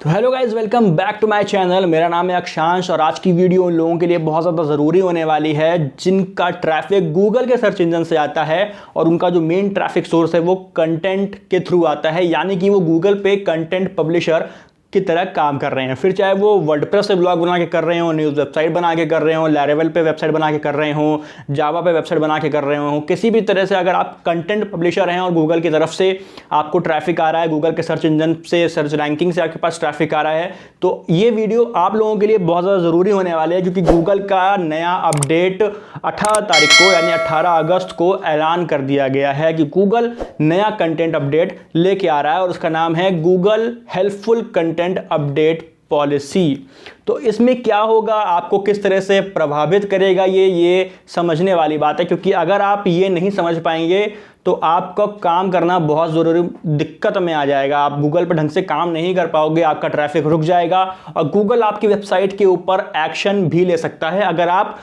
तो hello guys, welcome back to my channel. मेरा नाम है अक्षांश और आज की वीडियो उन लोगों के लिए बहुत ज़्यादा ज़रूरी होने वाली है जिनका ट्रैफिक गूगल के सर्च इंजन से आता है और उनका जो मेन ट्रैफिक सोर्स है वो कंटेंट के थ्रू आता है, यानी कि वो गूगल पे कंटेंट पब्लिशर की तरह काम कर रहे हैं। फिर चाहे वो वर्डप्रेस से ब्लॉग बना के कर रहे हो, न्यूज़ वेबसाइट बना के कर रहे हो, लैरेवल पे वेबसाइट बना के कर रहे हो, जावा पे वेबसाइट बना के कर रहे हो, किसी भी तरह से अगर आप कंटेंट पब्लिशर हैं और गूगल की तरफ से आपको ट्रैफिक आ रहा है, गूगल के सर्च इंजन से, सर्च रैंकिंग से आपके पास ट्रैफिक आ रहा है, तो ये वीडियो आप लोगों के लिए बहुत ज़्यादा ज़रूरी होने वाले है क्योंकि गूगल का नया अपडेट 18 तारीख को यानी 18 अगस्त को ऐलान कर दिया गया है कि गूगल नया कंटेंट अपडेट लेके आ रहा है और उसका नाम है Google helpful content update policy. तो इसमें क्या होगा, आपको किस तरह से प्रभावित करेगा, ये समझने वाली बात है क्योंकि अगर आप ये नहीं समझ पाएंगे तो आपका काम करना बहुत ज़रूरी दिक्कत में आ जाएगा। आप गूगल पर ढंग से काम नहीं कर पाओगे, आपका ट्रैफिक रुक जाएगा और गूगल आपकी वेबसाइट के ऊपर एक्शन भी ले सकता है अगर आप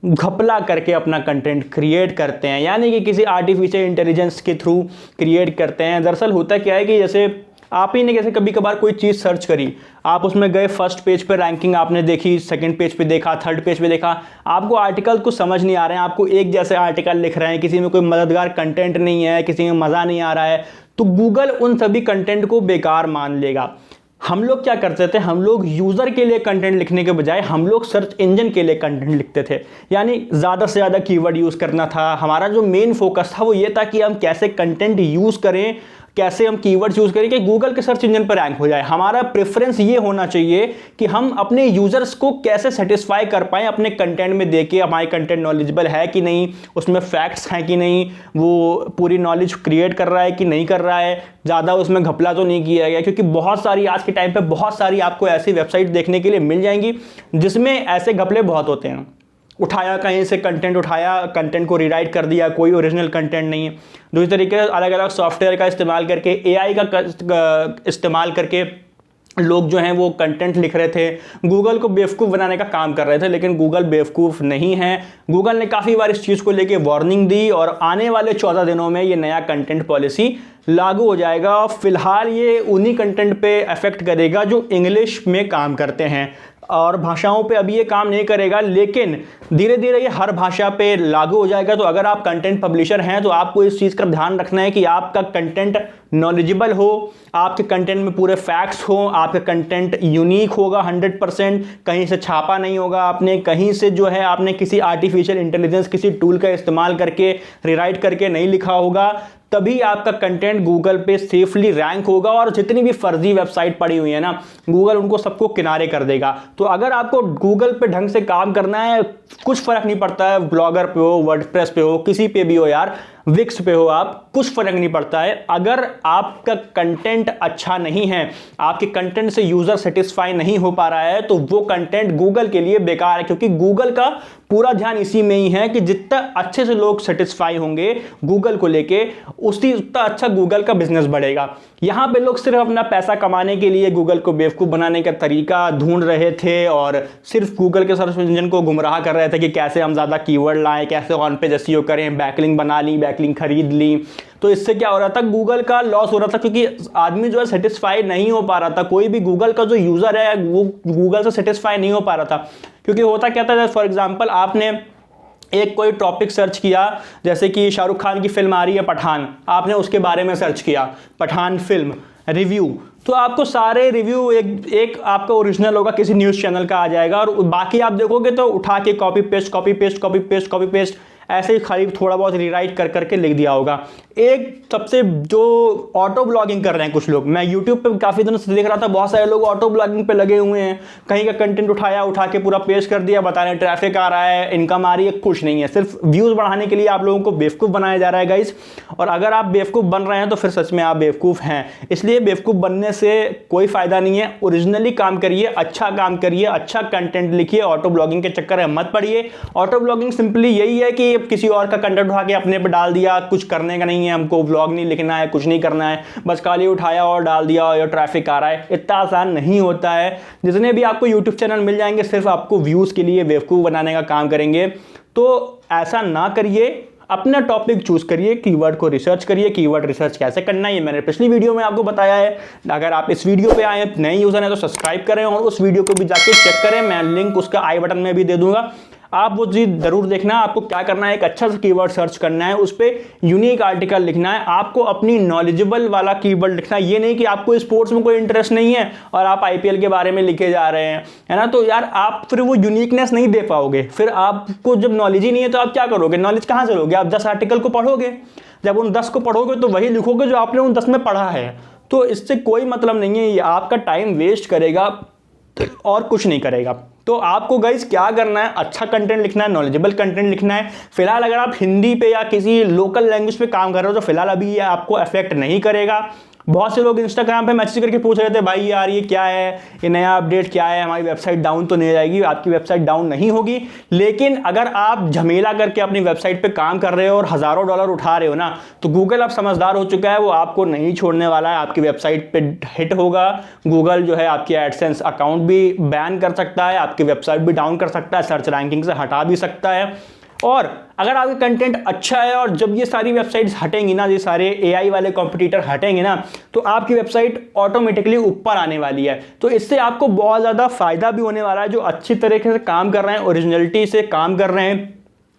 घपला करके अपना कंटेंट क्रिएट करते हैं, यानी कि किसी आर्टिफिशियल इंटेलिजेंस के थ्रू क्रिएट करते हैं। दरअसल होता क्या है कि जैसे आप ही ने कैसे कभी कभार कोई चीज़ सर्च करी, आप उसमें गए, फर्स्ट पेज पे रैंकिंग आपने देखी, सेकंड पेज पे देखा, थर्ड पेज पे देखा, आपको आर्टिकल कुछ समझ नहीं आ रहे हैं, आपको एक जैसे आर्टिकल लिख रहे हैं, किसी में कोई मददगार कंटेंट नहीं है, किसी में मज़ा नहीं आ रहा है, तो गूगल उन सभी कंटेंट को बेकार मान लेगा। हम लोग क्या करते थे, हम लोग यूज़र के लिए कंटेंट लिखने के बजाय हम लोग सर्च इंजन के लिए कंटेंट लिखते थे, यानी ज़्यादा से ज़्यादा कीवर्ड यूज़ करना था। हमारा जो मेन फोकस था वो ये था कि हम कैसे कंटेंट यूज़ करें, कैसे हम कीवर्ड्स यूज़ करें कि गूगल के सर्च इंजन पर रैंक हो जाए। हमारा प्रेफरेंस ये होना चाहिए कि हम अपने यूज़र्स को कैसे सेटिस्फाई कर पाएँ अपने कंटेंट में, देके हमारे कंटेंट नॉलेजेबल है कि नहीं, उसमें फैक्ट्स हैं कि नहीं, वो पूरी नॉलेज क्रिएट कर रहा है कि नहीं कर रहा है, ज़्यादा उसमें घपला तो नहीं किया गया। क्योंकि बहुत सारी आज के टाइम पे बहुत सारी आपको ऐसी वेबसाइट देखने के लिए मिल जाएंगी जिसमें ऐसे घपले बहुत होते हैं। उठाया कहीं से कंटेंट, उठाया कंटेंट को रीराइट कर दिया, कोई ओरिजिनल कंटेंट नहीं है। दूसरी तरीके से अलग अलग सॉफ्टवेयर का इस्तेमाल करके, एआई का इस्तेमाल करके लोग जो हैं वो कंटेंट लिख रहे थे, गूगल को बेवकूफ़ बनाने का काम कर रहे थे, लेकिन गूगल बेवकूफ़ नहीं है। गूगल ने काफ़ी बार इस चीज़ को लेके वार्निंग दी और आने वाले 14 दिनों में ये नया कंटेंट पॉलिसी लागू हो जाएगा। फिलहाल ये उन्हीं कंटेंट पे अफेक्ट करेगा जो इंग्लिश में काम करते हैं और भाषाओं पे अभी ये काम नहीं करेगा, लेकिन धीरे धीरे ये हर भाषा पे लागू हो जाएगा। तो अगर आप कंटेंट पब्लिशर हैं तो आपको इस चीज़ का ध्यान रखना है कि आपका कंटेंट नॉलेजेबल हो, आपके कंटेंट में पूरे फैक्ट्स हो, आपका कंटेंट यूनिक होगा 100%, कहीं से छापा नहीं होगा आपने, कहीं से जो है आपने किसी आर्टिफिशियल इंटेलिजेंस, किसी टूल का इस्तेमाल करके रीराइट करके नहीं लिखा होगा, तभी आपका कंटेंट गूगल पे सेफली रैंक होगा। और जितनी भी फर्जी वेबसाइट पड़ी हुई है ना, गूगल उनको सबको किनारे कर देगा। तो अगर आपको गूगल पे ढंग से काम करना है, कुछ फर्क नहीं पड़ता है ब्लॉगर पे हो, वर्डप्रेस पे हो, किसी पे भी हो यार, विक्स पे हो आप, कुछ फर्क नहीं पड़ता है। अगर आपका कंटेंट अच्छा नहीं है, आपके कंटेंट से यूजर सेटिस्फाई नहीं हो पा रहा है, तो वो कंटेंट गूगल के लिए बेकार है क्योंकि गूगल का पूरा ध्यान इसी में ही है कि जितना अच्छे से लोग सेटिस्फाई होंगे गूगल को लेके, उतना अच्छा गूगल का बिजनेस बढ़ेगा। यहां पे लोग सिर्फ अपना पैसा कमाने के लिए गूगल को बेवकूफ़ बनाने का तरीका ढूंढ रहे थे और सिर्फ गूगल के सर्च इंजन को गुमराह कर रहे थे कि कैसे हम ज़्यादा कीवर्ड लाएं, कैसे ऑन पेज एसईओ करें, बैकलिंक बना ली, बैकलिंक खरीद ली। तो इससे क्या हो रहा था, गूगल का लॉस हो रहा था क्योंकि आदमी जो है सेटिस्फाई नहीं हो पा रहा था। कोई भी गूगल का जो यूज़र है वो गूगल से सेटिस्फाई नहीं हो पा रहा था क्योंकि होता क्या था, फॉर एग्जाम्पल आपने एक कोई टॉपिक सर्च किया, जैसे कि शाहरुख खान की फिल्म आ रही है पठान, आपने उसके बारे में सर्च किया, पठान फिल्म रिव्यू, तो आपको सारे रिव्यू एक आपका ओरिजिनल होगा, किसी न्यूज़ चैनल का आ जाएगा और बाकी आप देखोगे तो उठा के copy paste copy paste copy paste copy paste ऐसे ही खाली थोड़ा बहुत रीराइट कर करके लिख दिया होगा। एक सबसे जो ऑटो ब्लॉगिंग कर रहे हैं कुछ लोग, मैं यूट्यूब पे काफ़ी दिनों से देख रहा था, बहुत सारे लोग ऑटो ब्लॉगिंग पे लगे हुए हैं, कहीं का कंटेंट उठाया, उठा के पूरा पेस्ट कर दिया, बता रहे हैं ट्रैफिक आ रहा है, इनकम आ रही है, कुछ नहीं है, सिर्फ व्यूज़ बढ़ाने के लिए आप लोगों को बेवकूफ़ बनाया जा रहा है गाइस। और अगर आप बेवकूफ़ बन रहे हैं तो फिर सच में आप बेवकूफ़ हैं, इसलिए बेवकूफ़ बनने से कोई फ़ायदा नहीं है। ओरिजिनली काम करिए, अच्छा काम करिए, अच्छा कंटेंट लिखिए, ऑटो ब्लॉगिंग के चक्कर में मत पड़िए। ऑटो ब्लॉगिंग सिंपली यही है कि किसी और का कंटेंट उठा के अपने पे डाल दिया, कुछ करने का नहीं है, हमको व्लॉग नहीं लिखना है, कुछ नहीं करना है, बस खाली उठाया और डाल दिया और ट्रैफिक आ रहा है। इतना आसान नहीं होता है। जितने भी आपको यूट्यूब चैनल मिल जाएंगे सिर्फ आपको व्यूज़ के लिए बेवकूफ़ बनाने का काम करेंगे, तो ऐसा ना करिए। अपना टॉपिक चूज करिए, कीवर्ड को रिसर्च करिए। कीवर्ड रिसर्च कैसे करना है ये मैंने पिछली वीडियो में आपको बताया है। अगर आप इस वीडियो पे आए नए यूजर हैं तो सब्सक्राइब करें और उस वीडियो को भी जाके चेक करें, मैं लिंक उसका आई बटन में भी दे दूंगा। आप वो चीज जरूर देखना। आपको क्या करना है, एक अच्छा सा कीवर्ड सर्च करना है, उस पर यूनिक आर्टिकल लिखना है, आपको अपनी नॉलेजेबल वाला कीवर्ड लिखना है। ये नहीं कि आपको स्पोर्ट्स में कोई इंटरेस्ट नहीं है और आप आईपीएल के बारे में लिखे जा रहे हैं, है ना, तो यार आप फिर वो यूनिकनेस नहीं दे पाओगे। फिर आपको जब नॉलेज ही नहीं है तो आप क्या करोगे, नॉलेज कहां से लोगे? आप 10 आर्टिकल को पढ़ोगे, जब उन 10 को पढ़ोगे तो वही लिखोगे जो आपने उन 10 में पढ़ा है, तो इससे कोई मतलब नहीं है, ये आपका टाइम वेस्ट करेगा और कुछ नहीं करेगा। तो आपको गाइस क्या करना है, अच्छा कंटेंट लिखना है, नॉलेजेबल कंटेंट लिखना है। फिलहाल अगर आप हिंदी पे या किसी लोकल लैंग्वेज पे काम कर रहे हो तो फिलहाल अभी ये आपको अफेक्ट नहीं करेगा। बहुत से लोग इंस्टाग्राम पे मैसेज करके पूछ रहे थे, भाई यार ये क्या है, ये नया अपडेट क्या है, हमारी वेबसाइट डाउन तो नहीं जाएगी? आपकी वेबसाइट डाउन नहीं होगी, लेकिन अगर आप झमेला करके अपनी वेबसाइट पे काम कर रहे हो और हज़ारों डॉलर उठा रहे हो ना, तो गूगल अब समझदार हो चुका है, वो आपको नहीं छोड़ने वाला है। आपकी वेबसाइट पे हिट होगा, गूगल जो है आपकी एडसेंस अकाउंट भी बैन कर सकता है, आपकी वेबसाइट भी डाउन कर सकता है, सर्च रैंकिंग से हटा भी सकता है। और अगर आपका कंटेंट अच्छा है और जब ये सारी वेबसाइट्स हटेंगी ना, ये सारे एआई वाले कॉम्पिटिटर हटेंगे ना, तो आपकी वेबसाइट ऑटोमेटिकली ऊपर आने वाली है। तो इससे आपको बहुत ज़्यादा फायदा भी होने वाला है। जो अच्छी तरीके से काम कर रहे हैं, ओरिजिनलिटी से काम कर रहे हैं,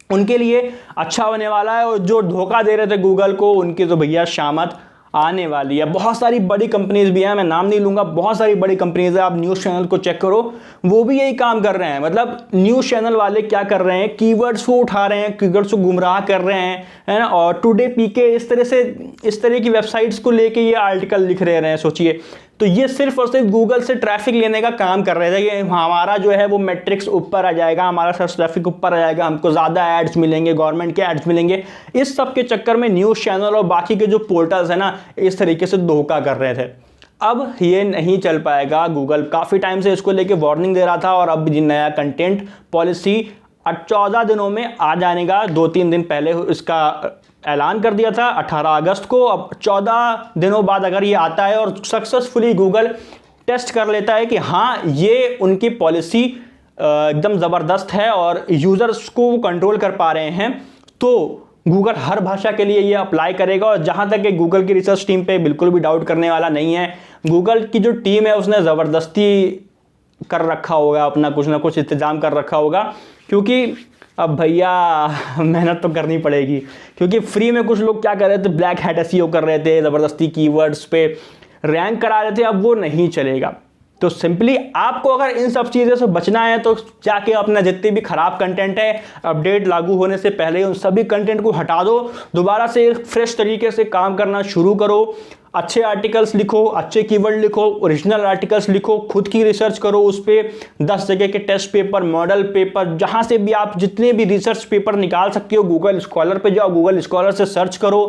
उनके लिए अच्छा होने वाला है। और जो धोखा दे रहे थे गूगल को, उनकी तो भैया शामत आने वाली है। बहुत सारी बड़ी कंपनीज भी हैं, मैं नाम नहीं लूंगा, बहुत सारी बड़ी कंपनीज है। आप न्यूज़ चैनल को चेक करो, वो भी यही काम कर रहे हैं। मतलब न्यूज़ चैनल वाले क्या कर रहे हैं, कीवर्ड्स को उठा रहे हैं, कीवर्ड्स को गुमराह कर रहे हैं, है ना, और टुडे पीके इस तरह की वेबसाइट्स को लेके ये आर्टिकल लिख रहे हैं। सोचिए, तो ये सिर्फ और सिर्फ गूगल से ट्रैफिक लेने का काम कर रहे थे कि हमारा जो है वो मैट्रिक्स ऊपर आ जाएगा, हमारा सर्च ट्रैफिक ऊपर आ जाएगा, हमको ज़्यादा एड्स मिलेंगे, गवर्नमेंट के एड्स मिलेंगे। इस सब के चक्कर में न्यूज़ चैनल और बाकी के जो पोर्टल्स है ना, इस तरीके से धोखा कर रहे थे। अब ये नहीं चल पाएगा। गूगल काफ़ी टाइम से इसको लेके वार्निंग दे रहा था और अब नया कंटेंट पॉलिसी 14 दिनों में आ जाने का 2-3 दिन पहले इसका ऐलान कर दिया था, 18 अगस्त को। अब 14 दिनों बाद अगर ये आता है और सक्सेसफुली गूगल टेस्ट कर लेता है कि हाँ ये उनकी पॉलिसी एकदम ज़बरदस्त है और यूज़र्स को कंट्रोल कर पा रहे हैं, तो गूगल हर भाषा के लिए ये अप्लाई करेगा। और जहाँ तक कि गूगल की रिसर्च टीम पे बिल्कुल भी डाउट करने वाला नहीं है। गूगल की जो टीम है उसने ज़बरदस्ती कर रखा होगा, अपना कुछ ना कुछ इंतजाम कर रखा होगा, क्योंकि अब भैया मेहनत तो करनी पड़ेगी। क्योंकि फ्री में कुछ लोग क्या कर रहे थे, ब्लैक हैट एसईओ कर रहे थे, ज़बरदस्ती कीवर्ड्स पे रैंक करा रहे थे, अब वो नहीं चलेगा। तो सिंपली आपको अगर इन सब चीज़ों से बचना है तो जाके अपना जितने भी खराब कंटेंट है, अपडेट लागू होने से पहले उन सभी कंटेंट को हटा दो, दोबारा से फ्रेश तरीके से काम करना शुरू करो। अच्छे आर्टिकल्स लिखो, अच्छे कीवर्ड लिखो, ओरिजिनल आर्टिकल्स लिखो, खुद की रिसर्च करो, उस पर 10 जगह के टेस्ट पेपर, मॉडल पेपर, जहाँ से भी आप जितने भी रिसर्च पेपर निकाल सकते हो, गूगल स्कॉलर पे जाओ, गूगल स्कॉलर से सर्च करो,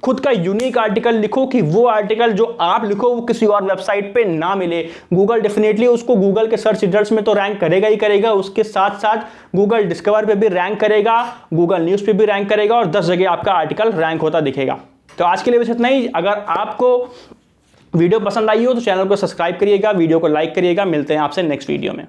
खुद का यूनिक आर्टिकल लिखो कि वो आर्टिकल जो आप लिखो वो किसी और वेबसाइट पे ना मिले। गूगल डेफिनेटली उसको गूगल के सर्च रिजल्ट्स में तो रैंक करेगा ही करेगा, उसके साथ साथ गूगल डिस्कवर पे भी रैंक करेगा, गूगल न्यूज़ पे भी रैंक करेगा और 10 जगह आपका आर्टिकल रैंक होता दिखेगा। तो आज के लिए बस इतना ही। अगर आपको वीडियो पसंद आई हो तो चैनल को सब्सक्राइब करिएगा, वीडियो को लाइक करिएगा। मिलते हैं आपसे नेक्स्ट वीडियो में।